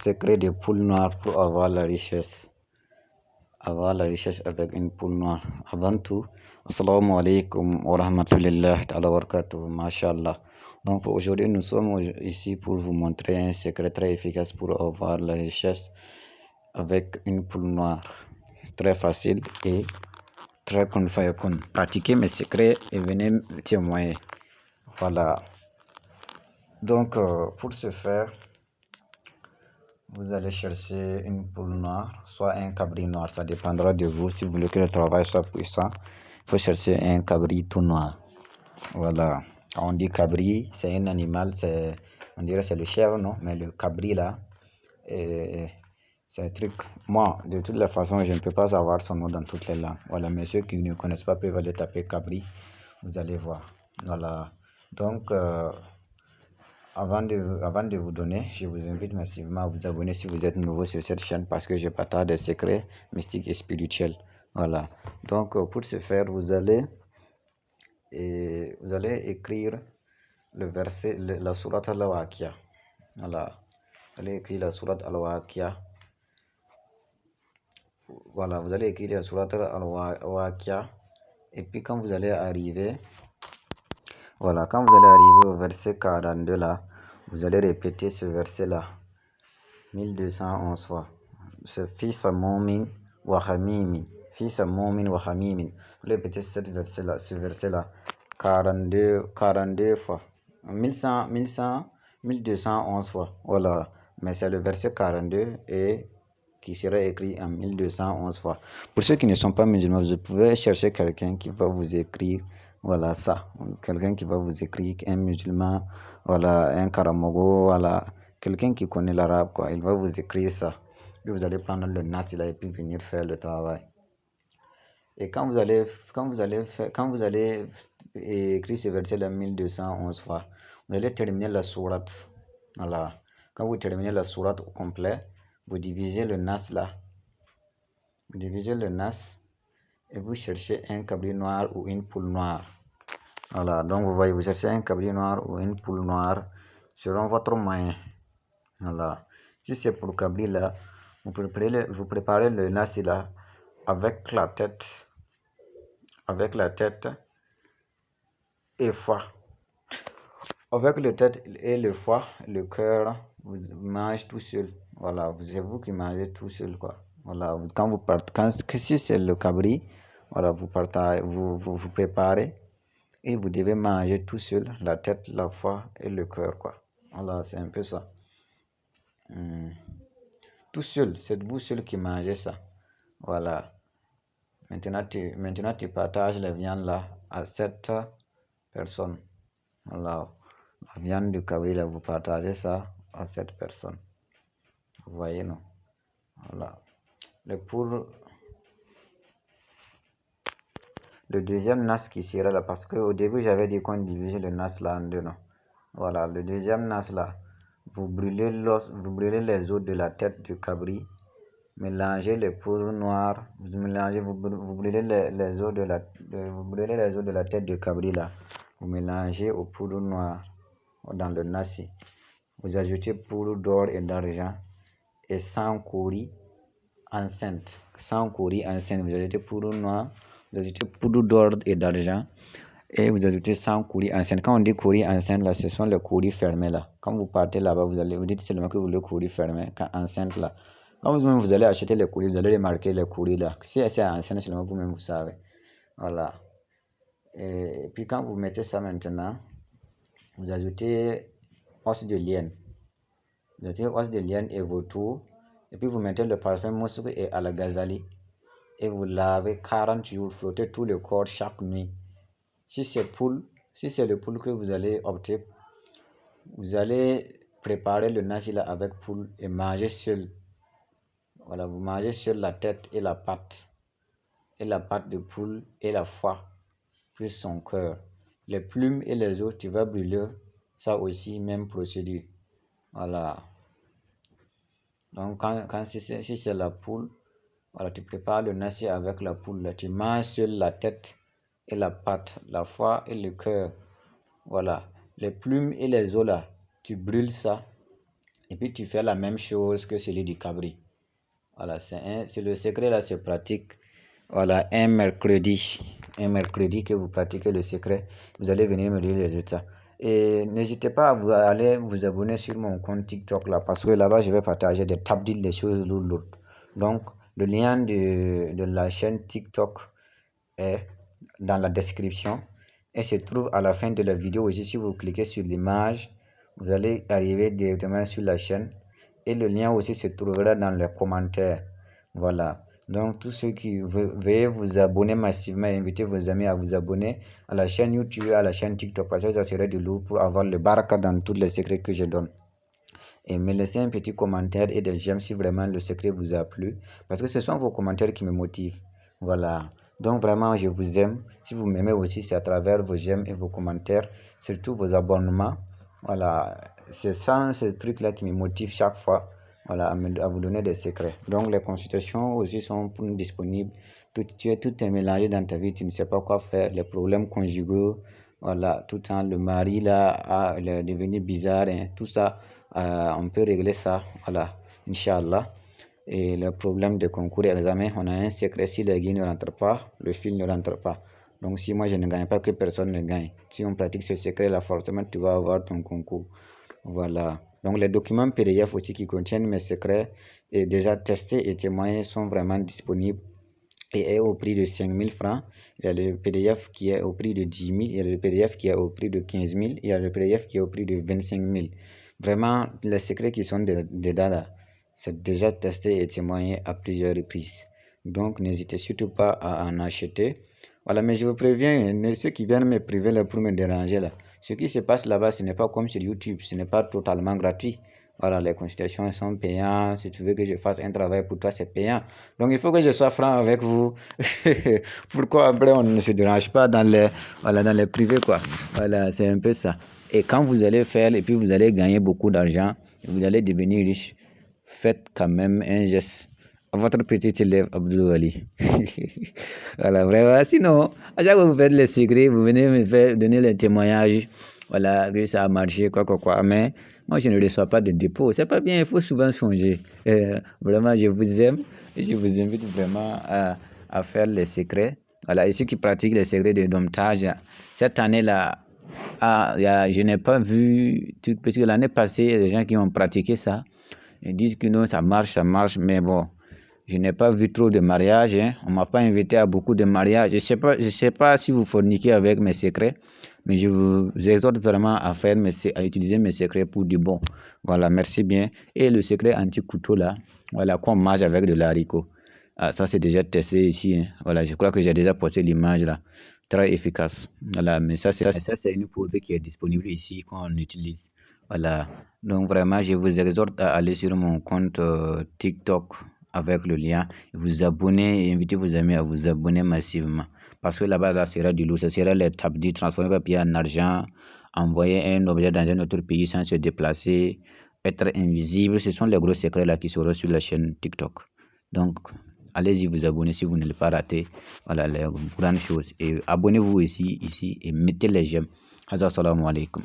Secret des poules noires pour avoir la richesse. Avoir la richesse avec une poule noire. Avant tout, assalamu alaikum wa rahmatullahi wa barakatuh, mashallah. Donc aujourd'hui, nous sommes ici pour vous montrer un secret très efficace pour avoir la richesse avec une poule noire. C'est très facile et très kun. Pratiquez mes secrets et venez témoigner. Voilà. Donc pour ce faire, vous allez chercher une poule noire, soit un cabri noir, ça dépendra de vous. Si vous voulez que le travail soit puissant, il faut chercher un cabri tout noir. Voilà. Quand on dit cabri, c'est un animal, on dirait c'est le chèvre, non? Mais le cabri là, c'est un truc. Moi, de toutes les façons, je ne peux pas savoir son nom dans toutes les langues. Voilà, mais ceux qui ne connaissent pas peuvent aller taper cabri, vous allez voir. Voilà. Donc, avant de vous donner, je vous invite massivement à vous abonner si vous êtes nouveau sur cette chaîne parce que je partage des secrets mystiques et spirituels. Voilà. Donc, pour ce faire, vous allez écrire le verset, la sourate Al-Waqiya. Voilà. Vous allez écrire la sourate Al-Waqiya. Voilà, vous allez écrire la sourate Al-Waqiya. Et puis, quand vous allez arriver, voilà, quand vous allez arriver au verset 42 là, vous allez répéter ce verset là 1211 fois. C'est fils à Momin wa Hamimin. Fils à Momin wa Hamimin. Vous allez répéter ce verset là 42 fois. 1211 fois. Voilà. Mais c'est le verset 42 et qui sera écrit en 1211 fois. Pour ceux qui ne sont pas musulmans, vous pouvez chercher quelqu'un qui va vous écrire, voilà ça. Quelqu'un qui va vous écrire, un musulman, voilà, un karamogo, voilà. Quelqu'un qui connaît l'arabe, quoi. Il va vous écrire ça. Puis vous allez prendre le nas là et puis venir faire le travail. Et quand vous allez écrire ce verset là 1211 fois, vous allez terminer la sourate. Voilà. Quand vous terminez la sourate au complet, vous divisez le nas là. Vous divisez le nas et vous cherchez un cabri noir ou une poule noire. Voilà. Donc vous voyez, vous cherchez un cabri noir ou une poule noire selon votre moyen. Voilà. Si c'est pour cabri là, vous préparez le nas là avec la tête et foie. Avec la tête et le foie, le cœur, vous mangez tout seul. Voilà, c'est vous qui mangez tout seul, quoi. Voilà, quand vous partez, si c'est le cabri, voilà, vous préparez et vous devez manger tout seul, la tête, la foie et le cœur, quoi. Voilà, c'est un peu ça. Tout seul, c'est vous seul qui mangez ça. Voilà. Maintenant, tu partages la viande là à 7 personnes. Voilà. La viande du cabri là, vous partagez ça à 7 personnes. Vous voyez, non? Voilà. Le deuxième nas qui sera là, parce qu'au début j'avais dit qu'on divisait le nas là en deux, non? Voilà, le deuxième nas là, vous brûlez les os de la tête du cabri, mélangez les poudres noires, vous brûlez les os de la tête du cabri là, vous mélangez aux poudres noires dans le nasi. Vous ajoutez poudre d'or et d'argent et 100 cauris enceinte. 100 cauris enceinte, vous ajoutez poudre noire, vous ajoutez poudre d'or et d'argent et vous ajoutez 100 cauris enceinte. Quand on dit cauris enceinte là, ce sont les cauris fermés là. Quand vous partez là-bas, vous dites seulement que vous voulez cauris fermés. Quand enceinte là, quand vous allez acheter les cauris, vous allez remarquer les cauris là. Si c'est enceinte seulement, vous-même vous savez. Voilà. Et puis quand vous mettez ça maintenant, vous ajoutez os de lienne. Vous ajoutez os de lienne et vautour. Et puis vous mettez le parfum moussouk et al-ghazali. Et vous lavez 40 jours, flottez tout le corps chaque nuit. Si c'est le poule que vous allez opter, vous allez préparer le nasi là avec poule et manger seul. Voilà, vous mangez seul la tête et la patte de poule et la foie, plus son cœur. Les plumes et les os, tu vas brûler ça aussi, même procédure. Voilà. Donc si c'est la poule, voilà, tu prépares le nasi avec la poule là, tu manges seul la tête et la patte, la foie et le cœur. Voilà. Les plumes et les os là, tu brûles ça Et puis tu fais la même chose que celui du cabri. Voilà, c'est le secret là, se pratique. Voilà, un mercredi que vous pratiquez le secret, vous allez venir me dire les résultats. Et n'hésitez pas à aller vous abonner sur mon compte TikTok là, parce que là-bas, je vais partager des tabdils, des choses lourdes. Donc, le lien de la chaîne TikTok est dans la description et se trouve à la fin de la vidéo aussi. Si vous cliquez sur l'image, vous allez arriver directement sur la chaîne et le lien aussi se trouvera dans les commentaires. Voilà. Donc, tous ceux qui veulent vous abonner massivement, invitez vos amis à vous abonner à la chaîne YouTube, à la chaîne TikTok, parce que ça serait de lourd pour avoir le baraka dans tous les secrets que je donne. Et me laissez un petit commentaire et des j'aime si vraiment le secret vous a plu, parce que ce sont vos commentaires qui me motivent. Voilà. Donc, vraiment, je vous aime. Si vous m'aimez aussi, c'est à travers vos j'aime et vos commentaires, surtout vos abonnements. Voilà. C'est ça, ce truc-là qui me motive chaque fois. Voilà, à vous donner des secrets. Donc, les consultations aussi sont disponibles. Tu es mélangé dans ta vie, tu ne sais pas quoi faire, les problèmes conjugaux, voilà, tout le temps, le mari là, il est devenu bizarre, hein, tout ça, on peut régler ça, voilà, Inch'Allah. Et le problème de concours et examen, on a un secret, si les guilles ne rentrent pas, le fil ne rentre pas. Donc, si moi je ne gagne pas, que personne ne gagne. Si on pratique ce secret là, forcément, tu vas avoir ton concours. Voilà. Donc les documents PDF aussi qui contiennent mes secrets et déjà testés et témoignés sont vraiment disponibles et est au prix de 5 000 francs. Il y a le PDF qui est au prix de 10 000, il y a le PDF qui est au prix de 15 000, il y a le PDF qui est au prix de 25 000. Vraiment, les secrets qui sont dedans là, c'est déjà testé et témoigné à plusieurs reprises. Donc n'hésitez surtout pas à en acheter. Voilà, mais je vous préviens, ceux qui viennent me priver là pour me déranger là, ce qui se passe là-bas, ce n'est pas comme sur YouTube, ce n'est pas totalement gratuit. Voilà, les consultations sont payantes. Si tu veux que je fasse un travail pour toi, c'est payant. Donc, il faut que je sois franc avec vous. Pourquoi après on ne se dérange pas dans les privés, quoi. Voilà, c'est un peu ça. Et quand vous allez faire, et puis vous allez gagner beaucoup d'argent, vous allez devenir riche, faites quand même un geste à votre petit élève Abdou Ali. Voilà, vraiment. Sinon, à chaque fois que vous faites les secrets, vous venez me faire donner les témoignages. Voilà, que ça a marché, quoi. Mais moi, je ne reçois pas de dépôt. C'est pas bien, il faut souvent changer. Vraiment, je vous aime et je vous invite vraiment à faire les secrets. Voilà, et ceux qui pratiquent les secrets de domptage, cette année-là, je n'ai pas vu, parce que l'année passée, il y a des gens qui ont pratiqué ça. Ils disent que non, ça marche, mais bon. Je n'ai pas vu trop de mariages, hein. On ne m'a pas invité à beaucoup de mariages. Je sais pas si vous forniquez avec mes secrets, mais je vous exhorte vraiment à utiliser mes secrets pour du bon. Voilà, merci bien. Et le secret anti-couteau là, voilà, qu'on mange avec de l'haricot. Ah, ça c'est déjà testé ici, hein. Voilà, je crois que j'ai déjà posté l'image là. Très efficace. Voilà, mais ça c'est une poudre qui est disponible ici qu'on utilise. Voilà. Donc vraiment, je vous exhorte à aller sur mon compte TikTok avec le lien, vous abonner et invitez vos amis à vous abonner massivement. Parce que là-bas, là, sera du lourd, ça sera les tabdis, transformer papier en argent, envoyer un objet dans un autre pays sans se déplacer, être invisible. Ce sont les gros secrets là qui seront sur la chaîne TikTok. Donc, allez-y vous abonner si vous ne l'avez pas raté. Voilà les grandes choses. Et abonnez-vous ici et mettez les j'aime. Assalamu alaikum.